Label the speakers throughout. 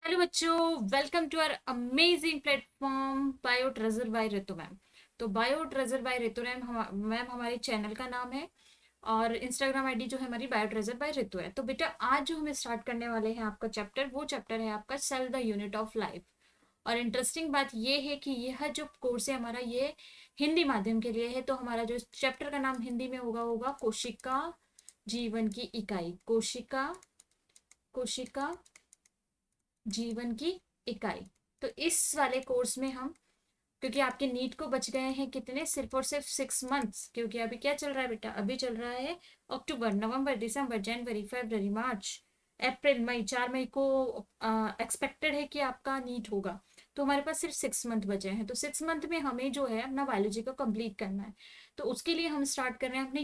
Speaker 1: Hello बच्चों, welcome to our amazing platform bio treasure by Ritu ma'am. तो bio treasure by Ritu ma'am हमारे channel का नाम है और इंस्टाग्राम आईडी जो है हमारी बायो ट्रेजर बाय रितु है। तो बेटा आज जो हम स्टार्ट करने वाले हैं आपका चैप्टर, वो चैप्टर है आपका cell the unit of life. और इंटरेस्टिंग बात ये है कि यह जो कोर्स है हमारा, ये हिंदी माध्यम के लिए है। तो हमारा जो चैप्टर का नाम हिंदी में होगा होगा कोशिका जीवन की इकाई। कोशिका कोशिका जीवन की इकाई। तो इस वाले कोर्स में हम, क्योंकि आपके नीट को बच गए हैं कितने, सिर्फ और सिर्फ 6 मंथ्स। क्योंकि अभी क्या चल रहा है बेटा, अभी चल रहा है अक्टूबर, नवंबर, दिसंबर, जनवरी, फरवरी, मार्च, अप्रैल, मई। 4 मई को एक्सपेक्टेड है कि आपका नीट होगा। तो हमारे पास सिर्फ 6 मंथ बचे हैं। तो 6 मंथ में हमें जो है अपना बायोलॉजी को कंप्लीट करना है। तो उसके लिए हम स्टार्ट कर रहे हैं अपने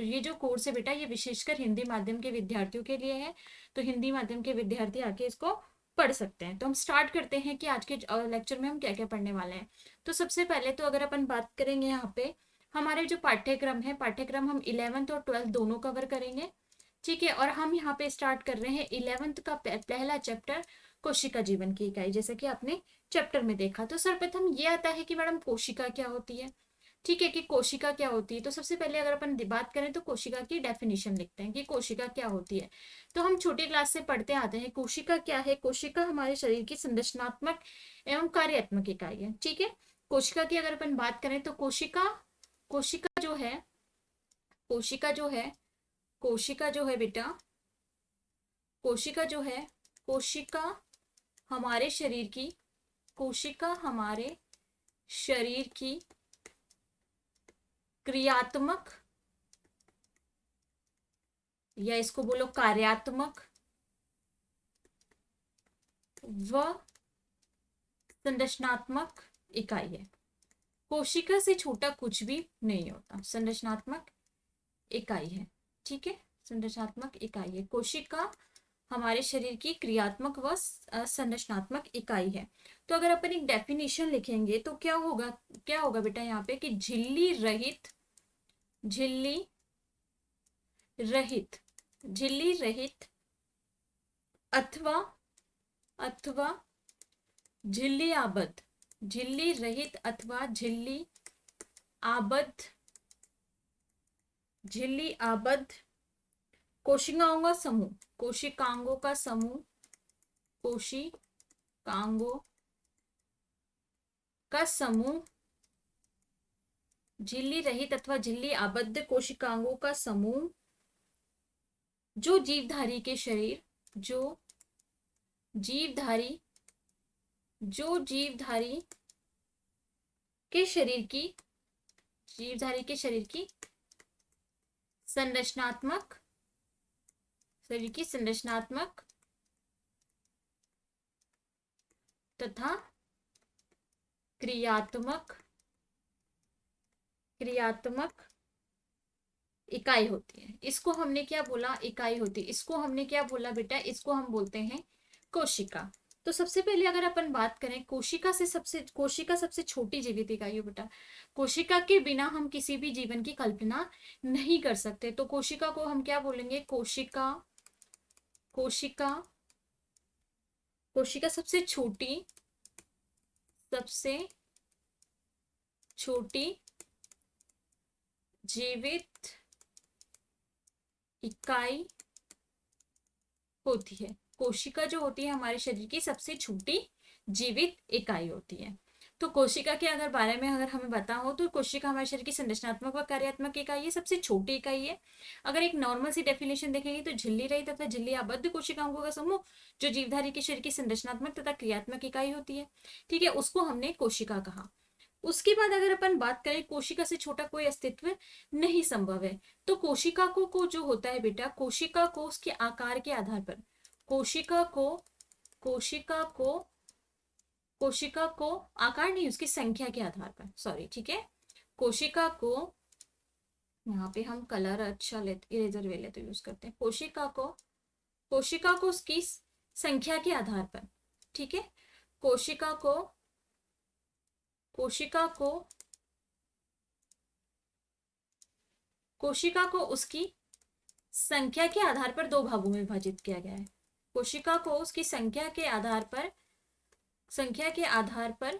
Speaker 1: ये जो कोर्स है बेटा, ये विशेषकर हिंदी माध्यम के विद्यार्थियों के लिए है। तो हिंदी माध्यम के विद्यार्थी आके इसको पढ़ सकते हैं। तो हम स्टार्ट करते हैं कि आज के लेक्चर में हम क्या क्या पढ़ने वाले हैं। तो सबसे पहले तो अगर अपन बात करेंगे यहाँ पे, हमारे जो पाठ्यक्रम है, पाठ्यक्रम हम 11th और 12th दोनों कवर करेंगे। ठीक है। और हम यहाँ पे स्टार्ट कर रहे हैं 11th का पहला चैप्टर, कोशिका जीवन की इकाई। जैसे कि आपने चैप्टर में देखा। तो सर्वप्रथम ये आता है कि मैडम कोशिका क्या होती है। ठीक है, कि कोशिका क्या होती है। तो सबसे पहले अगर अपन बात करें तो कोशिका की डेफिनेशन लिखते हैं कि कोशिका क्या होती है। तो हम छोटी क्लास से पढ़ते आते हैं कोशिका क्या है। कोशिका हमारे शरीर की संरचनात्मक एवं कार्यात्मक इकाई है। ठीक है। कोशिका की अगर अपन बात करें तो कोशिका कोशिका जो है कोशिका जो है कोशिका जो है बेटा, कोशिका जो है कोशिका हमारे शरीर की कोशिका हमारे शरीर की क्रियात्मक, या इसको बोलो कार्यात्मक व संरचनात्मक इकाई है। कोशिका से छोटा कुछ भी नहीं होता, संरचनात्मक इकाई है। ठीक है, संरचनात्मक इकाई है कोशिका, हमारे शरीर की क्रियात्मक व संरचनात्मक इकाई है। तो अगर अपन एक डेफिनेशन लिखेंगे तो क्या होगा बेटा यहाँ पे, कि झिल्ली रहित झिल्ली रहित अथवा अथवा झिल्ली रहित अथवा आबद्ध झिल्ली आबद्ध कोशिकांगों का समूह झिल्ली रहित अथवा झिल्ली आबद्ध कोशिकांगों का समूह जो जीवधारी के शरीर जो जीवधारी जो जीवधारी के शरीर की संरचनात्मक तथा क्रियात्मक इकाई होती है। इसको हमने क्या बोला, इकाई होती है। इसको हमने क्या बोला बेटा, इसको हम बोलते हैं कोशिका। तो सबसे पहले अगर अपन बात करें, कोशिका सबसे छोटी जीवित इकाई है बेटा। कोशिका के बिना हम किसी भी जीवन की कल्पना नहीं कर सकते। तो कोशिका को हम क्या बोलेंगे, कोशिका कोशिका सबसे छोटी जीवित इकाई होती है। कोशिका जो होती है हमारे शरीर की सबसे छोटी जीवित इकाई होती है। तो कोशिका के अगर बारे में अगर हमें पता हो तो कोशिका हमारे शरीर की संरचनात्मक व कार्यात्मक इकाई है, सबसे छोटी इकाई है। अगर एक नॉर्मल सी डेफिनेशन देखेंगे तो झिल्ली रहित तथा झिल्ली आबद्ध कोशिकाओं का समूह जो जीवधारी के शरीर की संरचनात्मक तथा क्रियात्मक इकाई होती है। ठीक है, उसको हमने कोशिका कहा। उसके बाद अगर अपन बात करें, कोशिका से छोटा कोई अस्तित्व नहीं संभव है। तो कोशिका को जो होता है बेटा, कोशिका को उसके आकार के आधार पर, कोशिका को कोशिका को कोशिका को आकार नहीं, उसकी संख्या के आधार पर, सॉरी। ठीक है, कोशिका को, यहाँ पे हम कलर अच्छा लेते, इरेजर वे लेते यूज करते हैं। कोशिका को उसकी संख्या के आधार पर, ठीक है, कोशिका को कोशिका को कोशिका को उसकी संख्या के आधार पर दो भागों में विभाजित किया गया है। कोशिका को उसकी संख्या के आधार पर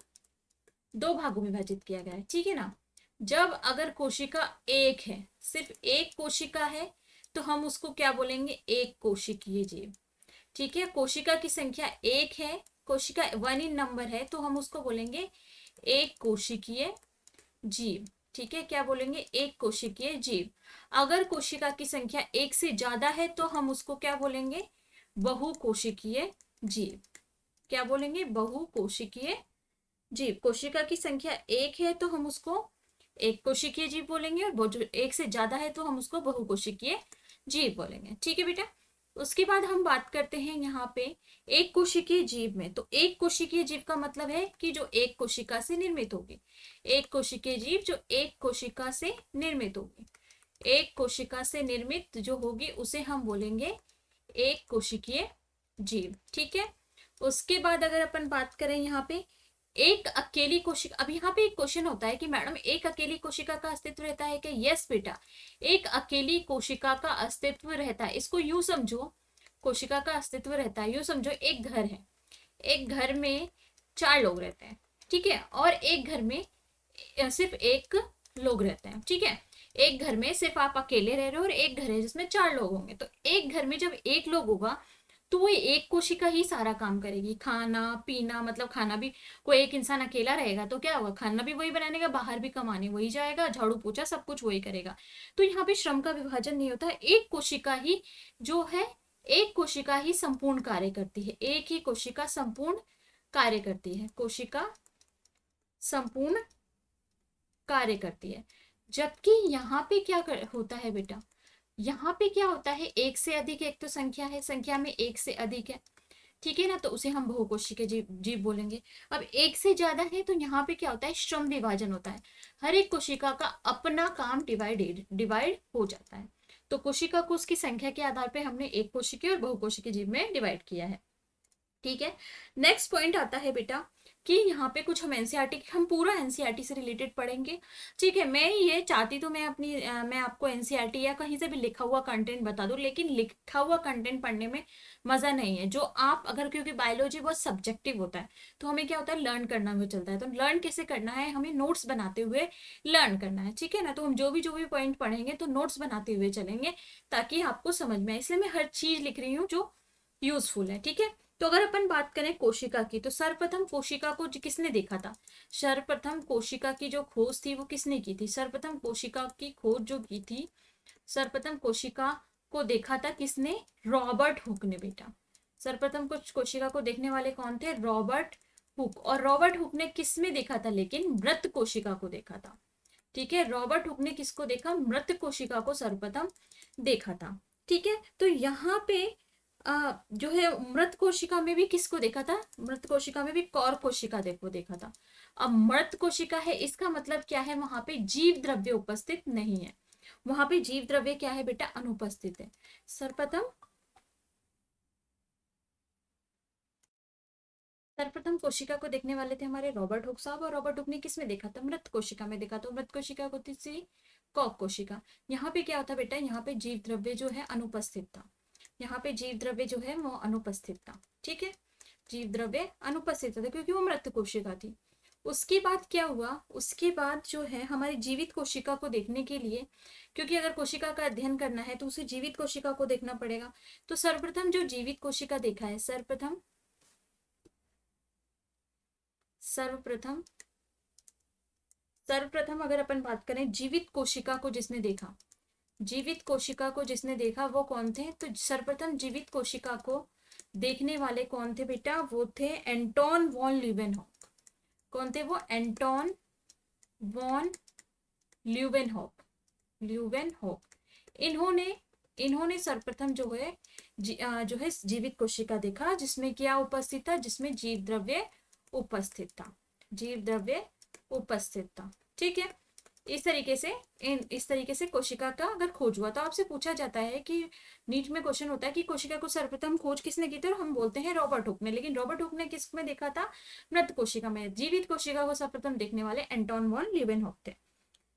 Speaker 1: दो भागों में विभाजित किया गया है, ठीक है ना। जब अगर कोशिका एक है, सिर्फ एक कोशिका है, तो हम उसको क्या बोलेंगे, एक कोशिकीय जीव। ठीक है, कोशिका की संख्या एक है, कोशिका 1 इन नंबर है, तो हम उसको बोलेंगे एक कोशिकीय जीव। ठीक है, क्या बोलेंगे, एक कोशिकीय जीव। अगर कोशिका की संख्या एक से ज्यादा है तो हम उसको क्या बोलेंगे, बहुकोशिकीय जीव। क्या बोलेंगे, बहुकोशिकीय जीव। कोशिका की संख्या एक है तो हम उसको एक कोशिकीय जीव बोलेंगे, और जो एक से ज्यादा है तो हम उसको बहुकोशिकीय जीव बोलेंगे। ठीक है बेटा। उसके बाद हम बात करते हैं यहाँ पे एक कोशिकीय जीव में। तो एक कोशिकीय जीव का मतलब है कि जो एक कोशिका से निर्मित होगी। एक कोशिकीय जीव जो एक कोशिका से निर्मित होगी, एक कोशिका से निर्मित जो होगी उसे हम बोलेंगे एक कोशिकीय जीव। ठीक है। उसके बाद अगर अपन बात करें यहाँ पे एक अकेली कोशिका, अब यहाँ पे एक क्वेश्चन होता है कि मैडम एक अकेली कोशिका का अस्तित्व रहता है क्या? यस बेटा, एक अकेली कोशिका का अस्तित्व रहता है। इसको यूं समझो, कोशिका का अस्तित्व रहता है, यूं समझो एक घर है, एक घर में 4 लोग रहते हैं, ठीक है, और एक घर में सिर्फ एक लोग रहते हैं। ठीक है, एक घर में सिर्फ आप अकेले रह रहे हो और एक घर है जिसमें 4 लोग होंगे। तो एक घर में जब एक लोग होगा तो वो एक कोशिका ही सारा काम करेगी, खाना पीना, मतलब खाना भी, कोई एक इंसान अकेला रहेगा तो क्या होगा, खाना भी वही बनाने, बाहर भी कमाने वही जाएगा, झाड़ू पोछा सब कुछ वही करेगा। तो यहाँ पे श्रम का विभाजन नहीं होता है, एक कोशिका ही जो है, एक कोशिका ही संपूर्ण कार्य करती है, एक ही कोशिका संपूर्ण कार्य करती है, कोशिका संपूर्ण कार्य करती है। जबकि यहाँ पे क्या होता है बेटा, यहाँ पे क्या होता है, एक से अधिक, एक तो संख्या है, संख्या में एक से अधिक है, ठीक है ना, तो उसे हम बहुकोशिकीय जीव बोलेंगे। अब एक से ज्यादा है तो यहाँ पे क्या होता है, श्रम विभाजन होता है, हर एक कोशिका का अपना काम डिवाइड हो जाता है। तो कोशिका को उसकी संख्या के आधार पे हमने एक कोशिकीय और बहुकोशिकीय जीव में डिवाइड किया है। ठीक है। नेक्स्ट पॉइंट आता है बेटा कि यहाँ पे कुछ हम एनसीईआरटी, हम पूरा एनसीईआरटी से रिलेटेड पढ़ेंगे। ठीक है, मैं ये चाहती तो मैं आपको एनसीईआरटी या कहीं से भी लिखा हुआ कंटेंट बता दूं, लेकिन लिखा हुआ कंटेंट पढ़ने में मजा नहीं है। जो आप अगर, क्योंकि बायोलॉजी बहुत सब्जेक्टिव होता है, तो हमें क्या होता है, लर्न करना हुआ चलता है। तो लर्न कैसे करना है, हमें नोट्स बनाते हुए लर्न करना है। ठीक है ना, तो हम जो भी पॉइंट पढ़ेंगे तो नोट्स बनाते हुए चलेंगे ताकि आपको समझ में आए। इसलिए मैं हर चीज लिख रही हूँ जो यूजफुल है। ठीक है, तो अगर अपन बात करें कोशिका की, तो सर्वप्रथम कोशिका को किसने देखा था, सर्वप्रथम कोशिका की जो खोज थी वो किसने की थी, सर्वप्रथम कोशिका की खोज जो की थी, सर्वप्रथम कोशिका को देखा था किसने, रॉबर्ट हुक ने बेटा। सर्वप्रथम कुछ कोशिका को देखने वाले कौन थे, रॉबर्ट हुक। और रॉबर्ट हुक ने किस में देखा था, लेकिन मृत कोशिका को देखा था। ठीक है, रॉबर्ट हुक ने किसको देखा, मृत कोशिका को सर्वप्रथम देखा था। ठीक है, तो यहाँ पे जो है मृत कोशिका में भी किसको देखा था, मृत कोशिका में भी कौर कोशिका देखा था। अब मृत कोशिका है, इसका मतलब क्या है, वहां पे जीव द्रव्य उपस्थित नहीं है, वहां पे जीव द्रव्य क्या है बेटा, अनुपस्थित है। सर्वप्रथम कोशिका को देखने वाले थे हमारे रॉबर्ट हुक साहब, और रॉबर्ट हुक ने किसमें देखा था, मृत कोशिका में देखा। तो मृत कोशिका को थी कॉक कोशिका। यहाँ पे क्या होता बेटा, यहाँ पे जीव द्रव्य जो है अनुपस्थित था, यहाँ पे जीव द्रव्य जो है वो अनुपस्थित था। ठीक है, जीव द्रव्य अनुपस्थित था क्योंकि वो मृत कोशिका थी। उसके बाद क्या हुआ, उसके बाद जो है हमारी जीवित कोशिका को देखने के लिए, क्योंकि अगर कोशिका का अध्ययन करना है तो उसे जीवित कोशिका को देखना पड़ेगा। तो सर्वप्रथम जो जीवित कोशिका देखा है, सर्वप्रथम अगर अपन बात करें जीवित कोशिका को जिसने देखा, जीवित कोशिका को जिसने देखा वो कौन थे, तो सर्वप्रथम जीवित कोशिका को देखने वाले कौन थे बेटा, वो थे एंटोन वॉन ल्यूवेनहॉक। कौन थे वो, एंटोन वॉन ल्यूवेनहॉक। इन्होंने सर्वप्रथम जो है जीवित कोशिका देखा, जिसमें क्या उपस्थित था, जिसमें जीव द्रव्य उपस्थित था, जीव द्रव्य उपस्थित था। ठीक है, इस तरीके से कोशिका का अगर खोज हुआ, तो आपसे पूछा जाता है कि नीट में क्वेश्चन होता है कि कोशिका को सर्वप्रथम खोज किसने की थी, और हम बोलते हैं रॉबर्ट हुक ने, लेकिन रॉबर्ट हुक ने किस में देखा था, मृत कोशिका में। जीवित कोशिका को सर्वप्रथम देखने वाले एंटोन वॉन ल्यूवेनहॉक थे।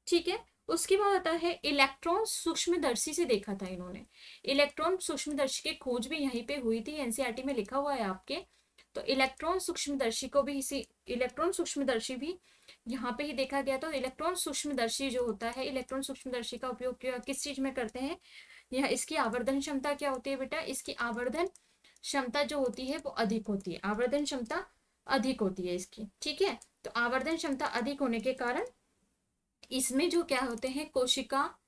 Speaker 1: ठीक है, उसके बाद आता है इलेक्ट्रॉन सूक्ष्मदर्शी से देखा था इन्होंने। इलेक्ट्रॉन सूक्ष्मदर्शी की खोज भी यहीं पे हुई थी, एनसीईआरटी में लिखा हुआ है आपके। तो इलेक्ट्रॉन सूक्ष्मदर्शी को भी इसी, इलेक्ट्रॉन सूक्ष्मदर्शी भी यहाँ पे ही देखा गया। तो इलेक्ट्रॉन सूक्ष्मदर्शी जो होता है, इलेक्ट्रॉन सूक्ष्मदर्शी का उपयोग किस चीज में करते हैं, यह इसकी आवर्धन क्षमता क्या होती है बेटा, इसकी आवर्धन क्षमता जो होती है वो अधिक होती है, आवर्धन क्षमता अधिक होती है इसकी, ठीक है। तो आवर्धन क्षमता अधिक होने के कारण इसमें जो क्या होते हैं, कोशिका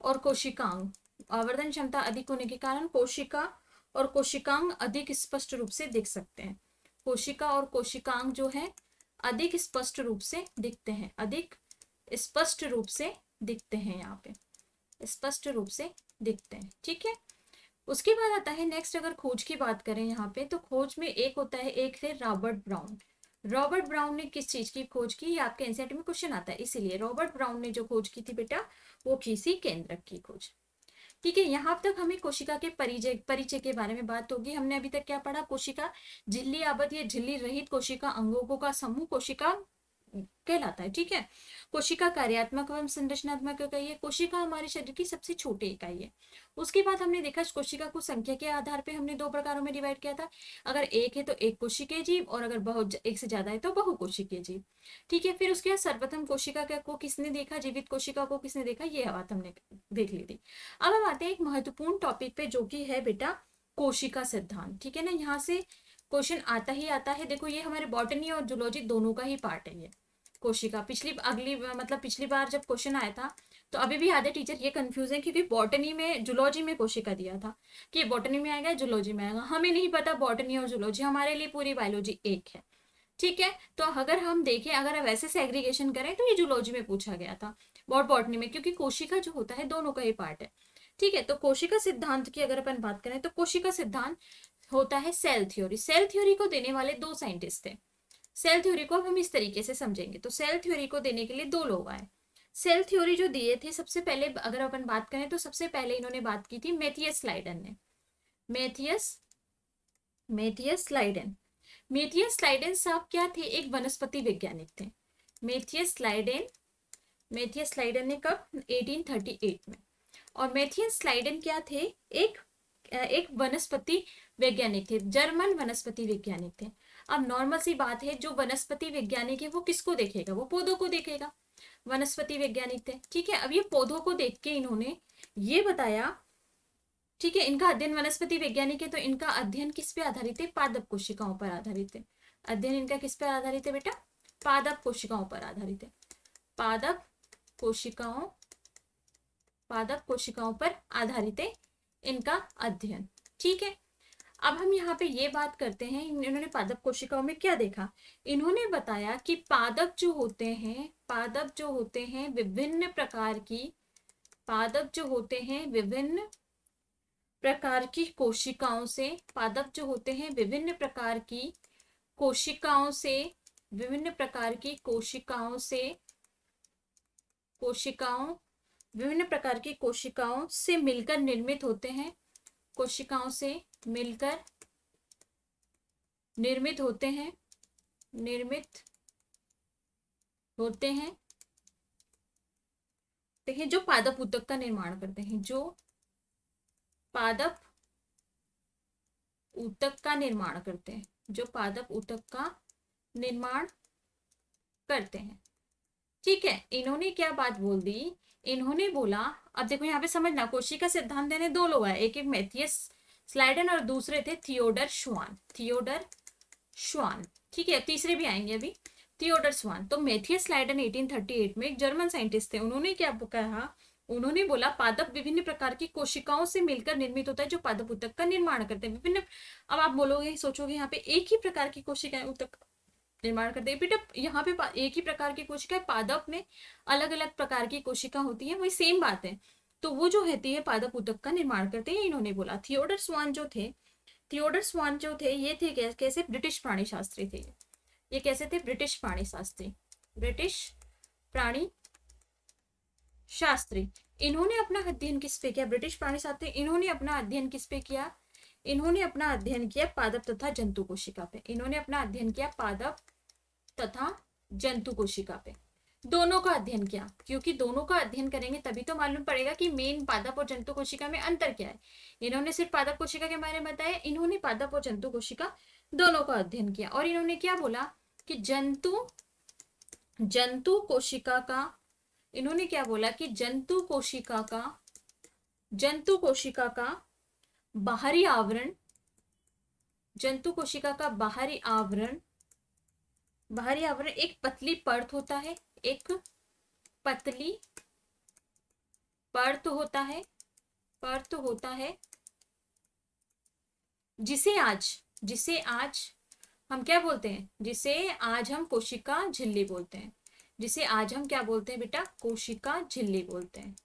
Speaker 1: और कोशिकांग, आवर्धन क्षमता अधिक होने के कारण कोशिका और कोशिकांग अधिक स्पष्ट रूप से दिख सकते हैं। कोशिका और कोशिकांग जो है अधिक स्पष्ट रूप से दिखते हैं, अधिक स्पष्ट रूप से दिखते हैं, यहाँ पे स्पष्ट रूप से दिखते हैं, ठीक है। उसके बाद आता है नेक्स्ट, अगर खोज की बात करें यहाँ पे, तो खोज में एक होता है, एक है रॉबर्ट ब्राउन। रॉबर्ट ब्राउन ने किस चीज की खोज की, ये आपके एनसीईआरटी में क्वेश्चन आता है, इसीलिए रॉबर्ट ब्राउन ने जो खोज की थी बेटा, वो की थी केंद्रक की खोज, ठीक है। यहाँ तक हमें कोशिका के परिचय के बारे में बात होगी। हमने अभी तक क्या पढ़ा, कोशिका झिल्ली आबद्ध या झिल्ली रहित कोशिका अंगों का समूह कोशिका कहलाता है, ठीक है। कोशिका कार्यात्मक एवं संरचनात्मक इकाई है। कोशिका हमारे शरीर की सबसे छोटी इकाई है। उसके बाद हमने देखा कोशिका को संख्या के आधार पे हमने 2 प्रकारों में डिवाइड किया था, अगर एक है तो एक कोशिकीय जीव, और अगर बहुत एक से ज्यादा है तो बहुकोशिकीय जीव, ठीक है। फिर उसके बाद सर्वप्रथम कोशिका को किसने देखा, जीवित कोशिका को किसने देखा, ये बात हमने देख ली थी। अब हम आते हैं एक महत्वपूर्ण टॉपिक पे, जो कि है बेटा कोशिका सिद्धांत, ठीक है ना। यहाँ से क्वेश्चन आता ही आता है। देखो ये हमारे बॉटनी और जूलॉजी दोनों का ही पार्ट है ये कोशिका। पिछली बार जब क्वेश्चन आया था, तो अभी भी आधे टीचर ये कंफ्यूज है, क्योंकि बॉटनी में जूलॉजी में कोशिका दिया था कि बॉटनी में आएगा जूलॉजी में आएगा, हमें नहीं पता बॉटनी और जूलॉजी, हमारे लिए पूरी बायोलॉजी एक है, ठीक है। तो अगर हम देखें, अगर वैसे सेग्रीगेशन करें तो ये जूलॉजी में पूछा गया था, बॉटनी में, क्योंकि कोशिका जो होता है दोनों का ही पार्ट है, ठीक है। तो कोशिका सिद्धांत की अगर अपन बात करें, तो कोशिका सिद्धांत होता है सेल थ्योरी। सेल थ्योरी को देने वाले 2 साइंटिस्ट थे। सेल थ्योरी को अब हम इस तरीके से समझेंगे। तो सेल थ्योरी को देने के लिए 2 लोग आए। सेल थ्योरी जो दिए थे, सबसे पहले अगर अपन बात करें तो सबसे पहले इन्होंने बात की थी मैथियस स्लाइडन ने। मैथियस स्लाइडन साहब क्या थे, एक वनस्पति वैज्ञानिक थे। मैथियस स्लाइडन ने कब, 1838 में। और मैथियस स्लाइडन क्या थे, एक वनस्पति वैज्ञानिक थे, जर्मन वनस्पति वैज्ञानिक थे। अब नॉर्मल सी बात है, जो वनस्पति वैज्ञानिक है वो किसको देखेगा, वो पौधों को देखेगा, वनस्पति वैज्ञानिक थे, ठीक है। अब ये पौधों को देख के इन्होंने ये बताया, ठीक है, इनका अध्ययन वनस्पति वैज्ञानिक है, तो इनका अध्ययन किस पे आधारित है, पादप कोशिकाओं पर आधारित है। अध्ययन इनका किस पर आधारित है बेटा, पादप कोशिकाओं पर आधारित है, पादप कोशिकाओं पर आधारित है इनका अध्ययन, ठीक है। अब हम यहाँ पे ये बात करते हैं, इन्होंने पादप कोशिकाओं में क्या देखा। इन्होंने बताया कि पादप जो होते हैं विभिन्न प्रकार की कोशिकाओं से, मिलकर निर्मित होते हैं, निर्मित होते हैं, देखिए, जो पादप ऊतक का निर्माण करते हैं, जो पादप ऊतक का निर्माण करते हैं, ठीक है। इन्होंने क्या बात बोल दी, इन्होंने बोला, अब देखो यहाँ पे समझना, कोशिका सिद्धांत देने 2 लोग आए, एक मैथियस स्लाइडन और दूसरे थे थियोडर श्वान, ठीक है। तीसरे भी आएंगे अभी, थियोडर श्वान। तो मैथियस स्लाइडन 1838 में एक जर्मन साइंटिस्ट थे, उन्होंने क्या कहा, उन्होंने बोला पादप विभिन्न प्रकार की कोशिकाओं से मिलकर निर्मित होता है, जो पादप ऊतक का निर्माण करते हैं, विभिन्न। अब आप बोलोगे, सोचोगे यहाँ पे एक ही प्रकार की कोशिकाएं ऊतक निर्माण करते हैं, बेटा यहाँ पे एक ही प्रकार की कोशिका, पादप में अलग अलग प्रकार की कोशिका होती है, वही सेम बात है। तो वो जो होती है पादप ऊतक का निर्माण करते हैं, इन्होंने बोला। थियोडर स्वान जो थे ये थे कैसे, ब्रिटिश प्राणी शास्त्री थे। ये कैसे थे, ब्रिटिश प्राणी शास्त्री। इन्होंने अपना अध्ययन किस पे किया, ब्रिटिश प्राणी शास्त्री, इन्होंने अपना अध्ययन किस पे किया, इन्होंने अपना अध्ययन किया पादप तथा जंतु कोशिका पे, इन्होंने अपना अध्ययन किया पादप तथा जंतु कोशिका पे, दोनों का अध्ययन किया, क्योंकि दोनों का अध्ययन करेंगे तभी तो मालूम पड़ेगा कि मेन पादप और जंतु कोशिका में अंतर क्या है। इन्होंने सिर्फ पादप कोशिका के बारे में बताया, इन्होंने पादप और जंतु कोशिका दोनों का अध्ययन किया। और इन्होंने क्या बोला कि जंतु जंतु कोशिका का, इन्होंने क्या बोला कि जंतु कोशिका का बाहरी आवरण, जंतु कोशिका का बाहरी आवरण एक पतली परत होता है, एक पतली परत होता है, जिसे आज हम क्या बोलते हैं, जिसे आज हम कोशिका झिल्ली बोलते हैं। जिसे आज हम क्या बोलते हैं बेटा, कोशिका झिल्ली बोलते हैं,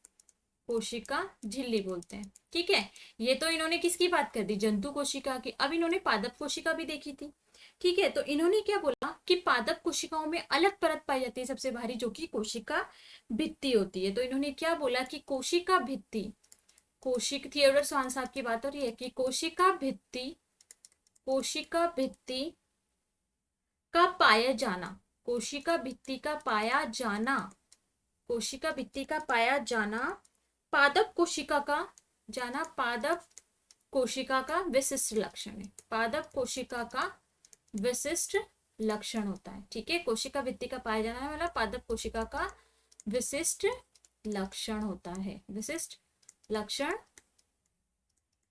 Speaker 1: कोशिका झिल्ली बोलते हैं। ठीक है, ये तो इन्होंने किसकी बात कर दी, जंतु कोशिका की। अब इन्होंने पादप कोशिका भी देखी थी। ठीक है, तो इन्होंने क्या बोला कि पादप कोशिकाओं में अलग परत पाई जाती है सबसे बाहरी, जो कि कोशिका भित्ति होती है। तो इन्होंने क्या बोला कि कोशिका भित्ति, थियोडोर स्वान साहब की बात हो रही है कि कोशिका भित्ति का पाया जाना, कोशिका भित्ति का पाया जाना पादप कोशिका का विशिष्ट लक्षण है, पादप कोशिका का विशिष्ट लक्षण होता है। ठीक है, कोशिका भित्ति का पाया जाना वाला पादप कोशिका का विशिष्ट लक्षण होता है, विशिष्ट लक्षण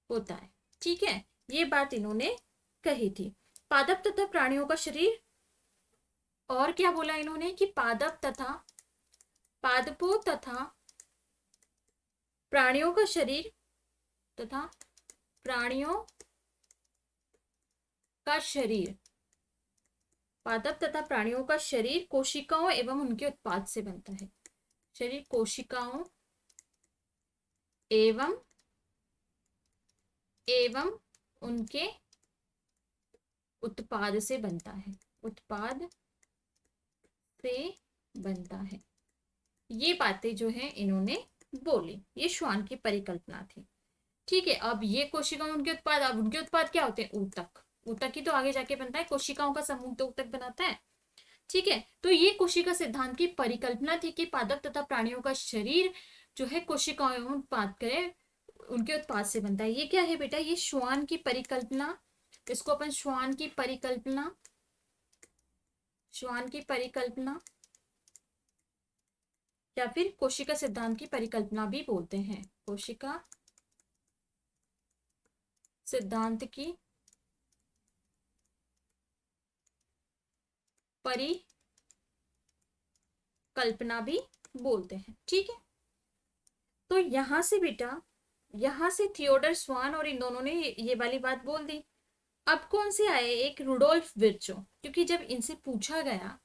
Speaker 1: होता है। ठीक है, ये बात इन्होंने कही थी। पादप तथा प्राणियों का शरीर, और क्या बोला इन्होंने कि पादपों तथा प्राणियों का शरीर पादप तथा प्राणियों का शरीर कोशिकाओं एवं उनके उत्पाद से बनता है। शरीर कोशिकाओं एवं उनके उत्पाद से बनता है। ये बातें जो है इन्होंने बोली, ये श्वान की परिकल्पना थी। ठीक है, अब ये कोशिकाओं उनके उत्पाद, अब उनके उत्पाद क्या होते हैं, ऊतक ही तो आगे जाके बनता है, कोशिकाओं का समूह तो ऊतक बनाता है। ठीक है, तो ये कोशिका सिद्धांत की परिकल्पना थी कि पादप तथा प्राणियों का शरीर जो है कोशिकाओं एवं उत्पाद करे उनके उत्पाद से बनता है। ये क्या है बेटा, ये श्वान की परिकल्पना, इसको अपन श्वान की परिकल्पना या फिर कोशिका सिद्धांत की परिकल्पना भी बोलते हैं। कोशिका सिद्धांत की परिकल्पना भी बोलते हैं। ठीक है, तो यहां से थियोडर स्वान और इन दोनों ने ये वाली बात बोल दी। अब कौन से आए, एक रुडोल्फ विर्चो, क्योंकि जब इनसे पूछा गया,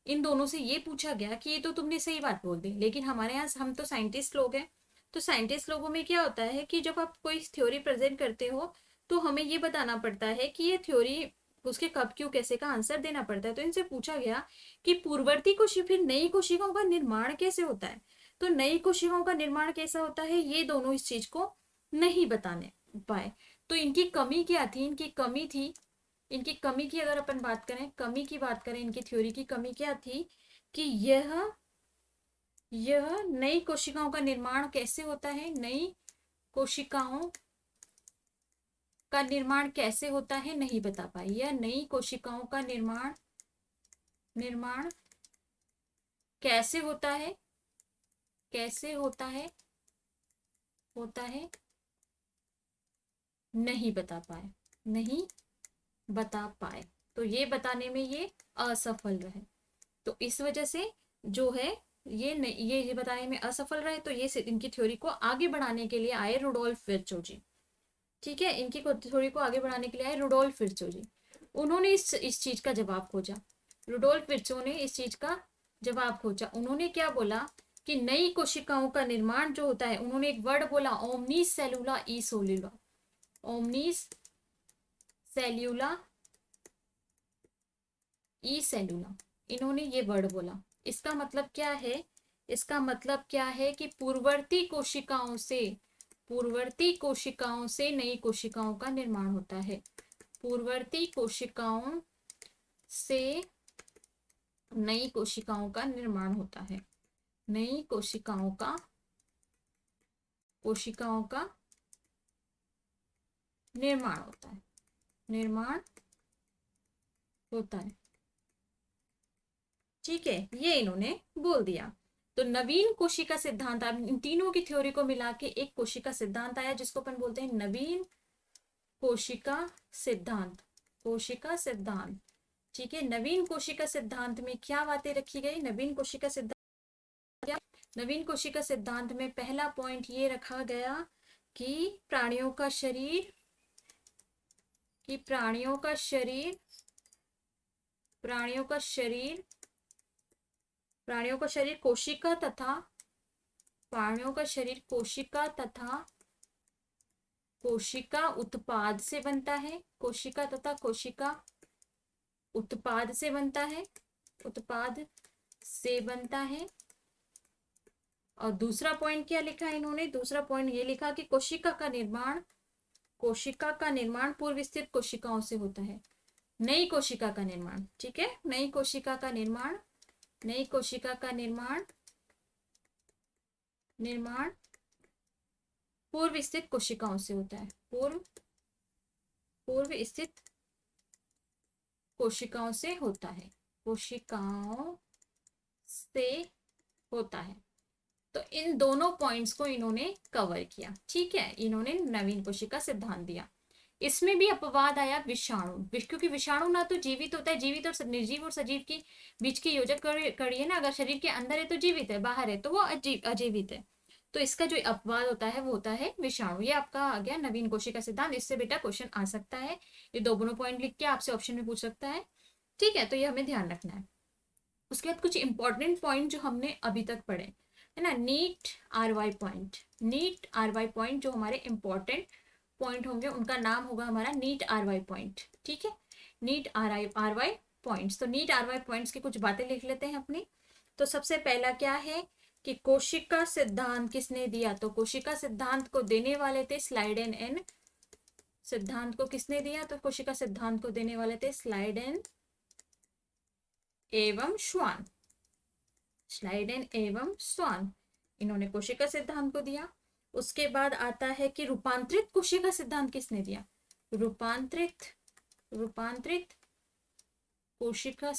Speaker 1: इन दोनों से ये पूछा गया कि ये तो तुमने सही बात बोल दी, लेकिन हमारे यहाँ हम तो साइंटिस्ट लोग हैं, तो साइंटिस्ट लोगों में क्या होता है कि जब आप कोई थ्योरी प्रेजेंट करते हो तो हमें ये बताना पड़ता है कि ये थ्योरी उसके कब क्यों कैसे का आंसर देना पड़ता है। तो इनसे पूछा गया कि पूर्ववर्ती कोशिका, फिर नई कोशिकाओं का निर्माण कैसे होता है, तो नई कोशिकाओं का निर्माण कैसा होता है, ये दोनों इस चीज को नहीं बताने पाए। तो इनकी कमी क्या थी, इनकी कमी की अगर अपन बात करें, इनकी थ्योरी की कमी क्या थी कि यह नई कोशिकाओं का निर्माण कैसे होता है, नई कोशिकाओं का निर्माण कैसे होता है नहीं बता पाई। यह नई कोशिकाओं का निर्माण कैसे होता है नहीं बता पाए, तो ये बताने में ये असफल रहे। तो इस वजह से जो है ये बताने में असफल रहे, तो ये इनकी थ्योरी को आगे बढ़ाने के लिए आए रुडोल्फ विर्चो जी। ठीक है, इनकी थ्योरी को आगे बढ़ाने के लिए आए रुडोल्फ विर्चो जी। उन्होंने इस चीज का जवाब खोजा, रुडोल्फ विर्चो ने इस चीज का जवाब खोजा। उन्होंने क्या बोला कि नई कोशिकाओं का निर्माण जो होता है, उन्होंने एक वर्ड बोला, ओमनीस सेलुला ई सोलुला, ओमनीस सेल्यूला ई सेलुला, इन्होंने ये वर्ड बोला। इसका मतलब क्या है, कि पूर्ववर्ती कोशिकाओं से नई कोशिकाओं का निर्माण होता है, पूर्ववर्ती कोशिकाओं से नई कोशिकाओं का निर्माण होता है। नई कोशिकाओं का निर्माण होता है। निर्माण होता है। ठीक है, ये इन्होंने बोल दिया। तो नवीन कोशिका सिद्धांत, अब इन तीनों की थ्योरी को मिला के एक कोशिका सिद्धांत आया, जिसको अपन बोलते हैं नवीन कोशिका सिद्धांत। कोशिका सिद्धांत, ठीक है। नवीन कोशिका सिद्धांत में क्या बातें रखी गई? नवीन कोशिका सिद्धांत क्या? नवीन कोशिका सिद्धांत में पहला पॉइंट ये रखा गया कि प्राणियों का शरीर प्राणियों का शरीर कोशिका तथा कोशिका उत्पाद से बनता है। कोशिका तथा कोशिका उत्पाद से बनता है। और दूसरा पॉइंट क्या लिखा है इन्होंने? दूसरा पॉइंट ये लिखा कि कोशिका का निर्माण पूर्व स्थित कोशिकाओं से होता है। नई कोशिका का निर्माण, ठीक है। नई कोशिका का निर्माण पूर्व स्थित कोशिकाओं से होता है। पूर्व स्थित कोशिकाओं से होता है। तो इन दोनों पॉइंट्स को इन्होंने कवर किया, ठीक है। इन्होंने नवीन कोशिका सिद्धांत दिया। इसमें भी अपवाद आया विषाणु, क्योंकि विषाणु ना तो जीवित होता है, जीवित और निर्जीव और सजीव की बीच की योजक कड़ी है ना। अगर शरीर के अंदर है तो जीवित है, बाहर है तो वो अजीवित है। तो इसका जो अपवाद होता है वो होता है विषाणु। ये आपका आ गया नवीन कोशिका सिद्धांत। इससे बेटा क्वेश्चन आ सकता है, ये दोनों पॉइंट लिख के आपसे ऑप्शन में पूछ सकता है, ठीक है। तो ये हमें ध्यान रखना है। उसके बाद कुछ इंपॉर्टेंट पॉइंट जो हमने अभी तक पढ़े है ना, नीट RY पॉइंट जो हमारे इंपॉर्टेंट पॉइंट होंगे उनका नाम होगा हमारा नीट RY पॉइंट, ठीक है। NEET RY points. तो नीट RY पॉइंट्स की कुछ बातें लिख लेते हैं अपनी। तो सबसे पहला क्या है कि कोशिका सिद्धांत किसने दिया? तो कोशिका सिद्धांत को देने वाले थे स्लाइडेन एन। सिद्धांत को किसने दिया? तो कोशिका सिद्धांत को देने वाले थे स्लाइडेन एवं स्वान। इन्होंने कोशिका सिद्धांत को दिया। उसके बाद आता है कि रूपांतरित कोशिका सिद्धांत किसने दिया? रूपांतरित कोशिका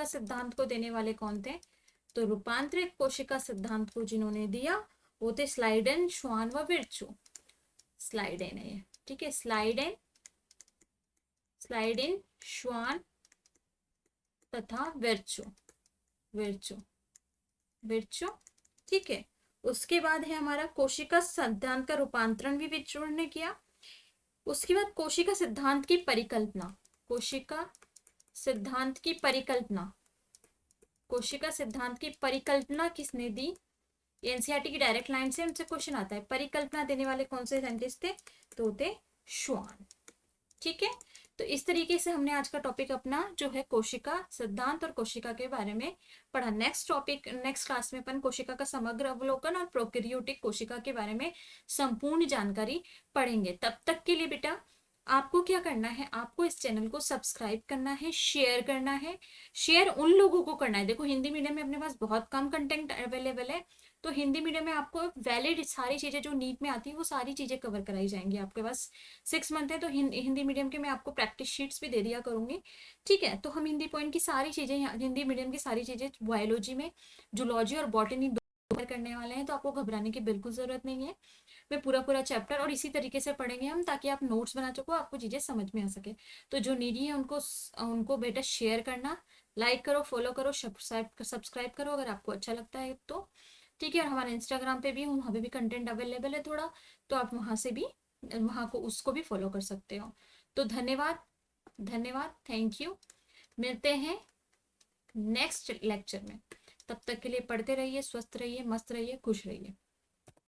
Speaker 1: सिद्धांत को देने वाले कौन थे? तो रूपांतरित कोशिका सिद्धांत को जिन्होंने दिया वो थे स्लाइडेन, श्वान व विर्चो। स्लाइडेन है ये, ठीक है। स्लाइडेन, श्वान तथा विर्चो, ठीक है। उसके बाद है हमारा कोशिका सिद्धांत का रूपांतरण भी विर्चो ने किया। उसके बाद कोशिका सिद्धांत की परिकल्पना किसने दी? एनसीईआरटी की डायरेक्ट लाइन से उनसे क्वेश्चन आता है। परिकल्पना देने वाले कौन से साइंटिस्ट थे? तो थे श्वान, ठीक है। तो इस तरीके से हमने आज का टॉपिक अपना जो है कोशिका सिद्धांत और कोशिका के बारे में पढ़ा। नेक्स्ट क्लास में अपन कोशिका का समग्र अवलोकन और प्रोकैरियोटिक कोशिका के बारे में संपूर्ण जानकारी पढ़ेंगे। तब तक के लिए बेटा आपको क्या करना है? आपको इस चैनल को सब्सक्राइब करना है, शेयर करना है। शेयर उन लोगों को करना है, देखो हिंदी मीडियम में अपने पास बहुत कम कंटेंट अवेलेबल है, तो हिंदी मीडियम में आपको वैलिड सारी चीजें जो नीट में आती है वो सारी चीजें कवर कराई जाएंगी। आपके पास 6 मंथ है तो हिंदी मीडियम के मैं आपको प्रैक्टिस शीट्स भी दे दिया करूंगी, ठीक है। तो हम हिंदी पॉइंट की सारी चीजें, हिंदी मीडियम की सारी चीजें बायोलॉजी में, जूलॉजी और बॉटनी करने वाले हैं, तो आपको घबराने की बिल्कुल जरूरत नहीं है। मैं पूरा चैप्टर और इसी तरीके से पढ़ेंगे हम, ताकि आप नोट्स बना सको, आपको चीजें समझ में आ सके। तो जो नीडी है उनको बेटा शेयर करना, लाइक करो, फॉलो करो, सब्सक्राइब करो अगर आपको अच्छा लगता है तो, ठीक है। और हमारे इंस्टाग्राम पे भी वहाँ पे भी कंटेंट अवेलेबल है थोड़ा, तो आप वहाँ को उसको भी फॉलो कर सकते हो। तो धन्यवाद, थैंक यू। मिलते हैं नेक्स्ट लेक्चर में। तब तक के लिए पढ़ते रहिए, स्वस्थ रहिए, मस्त रहिए, खुश रहिए।